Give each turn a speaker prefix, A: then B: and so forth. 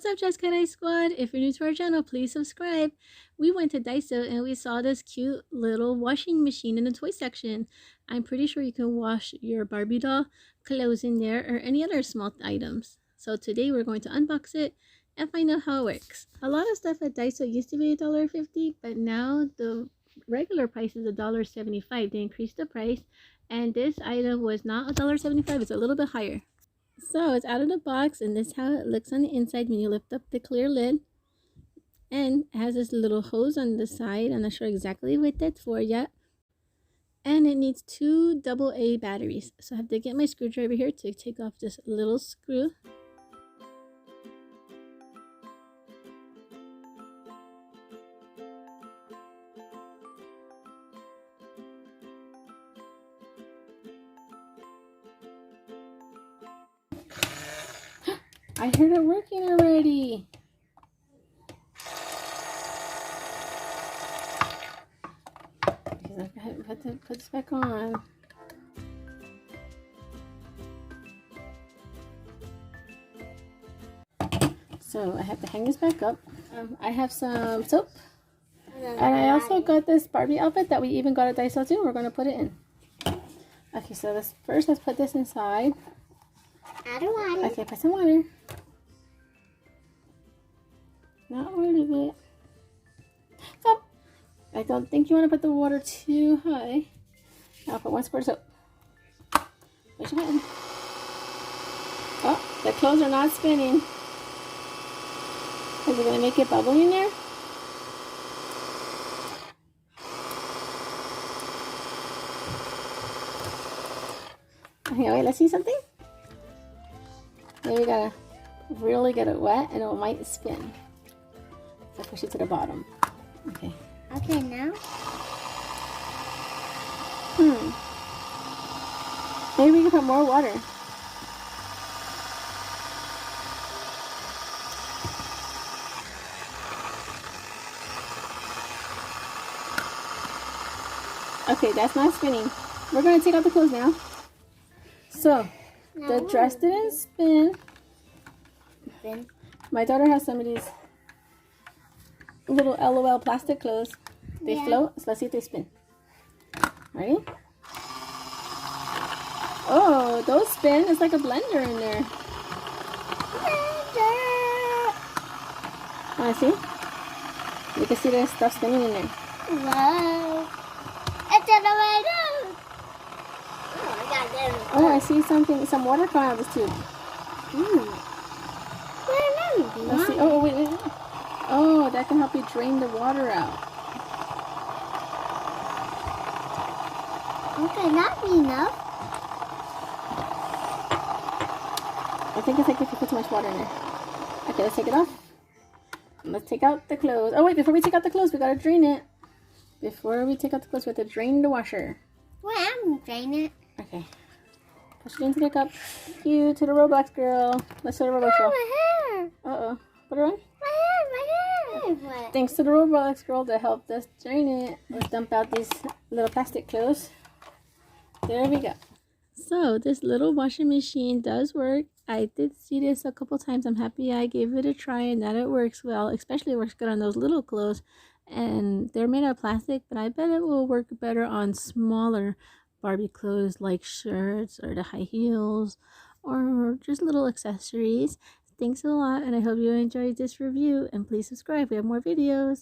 A: What's up, Jessica and I Squad? If you're new to our channel, please subscribe. We went to Daiso and we saw this cute little washing machine in the toy section. I'm pretty sure you can wash your Barbie doll clothes in there or any other small items. So today we're going to unbox it and find out how it works. A lot of stuff at Daiso used to be $1.50, but now the regular price is $1.75. They increased the price, and this item was not $1.75, it's a little bit higher. So it's out of the box, and this is how it looks on the inside when you lift up the clear lid. And it has this little hose on the side. I'm not sure exactly what that's for yet. And it needs 2 AA batteries. So I have to get my screwdriver here to take off this little screw. I heard it working already. I have to put this back on. So I have to hang this back up. I have some soap. And I also got this Barbie outfit that we even got at Daiso too. We're going to put it in. Okay, so let's put this inside.
B: Add water.
A: Okay, put some water. Not all of it. Stop. I don't think you want to put the water too high. I'll put 1 squirt of soap. Push it in. Oh, the clothes are not spinning. Is it going to make it bubbly in there? Okay, wait, let's see something. Maybe we gotta really get it wet and it might spin. So push it to the bottom. Okay.
B: Okay, now?
A: Maybe we can put more water. Okay, that's not spinning. We're going to take out the clothes now. So, the dress didn't spin. My daughter has some of these little LOL plastic clothes. They float, so let's see if they spin. Ready? Oh, those spin. It's like a blender in there. Wanna see? You can see there's stuff spinning in there.
B: Whoa. It's in the way down. Oh, I got it.
A: Oh, I see something, some water coming out of this tube. Let's see. Oh, wait. Oh, that can help you drain the water out.
B: Okay, not enough.
A: I think it's like if you put too much water in there. Okay, let's take it off. Let's take out the clothes. Oh, wait, before we take out the clothes, we gotta drain it. Before we take out the clothes, we have to drain the washer.
B: Well, I'm draining it.
A: Okay. Push it into the cup. Thank you to the Roblox girl. Let's show the Roblox girl.
B: My hair.
A: Uh-oh. Put it on.
B: My hair. What?
A: Thanks to the Roblox girl that helped us drain it. Let's dump out these little plastic clothes. There we go. So this little washing machine does work. I did see this a couple times. I'm happy I gave it a try and that it works well. Especially works good on those little clothes. And they're made of plastic, but I bet it will work better on smaller Barbie clothes like shirts or the high heels or just little accessories. Thanks a lot, and I hope you enjoyed this review, and please subscribe. We have more videos.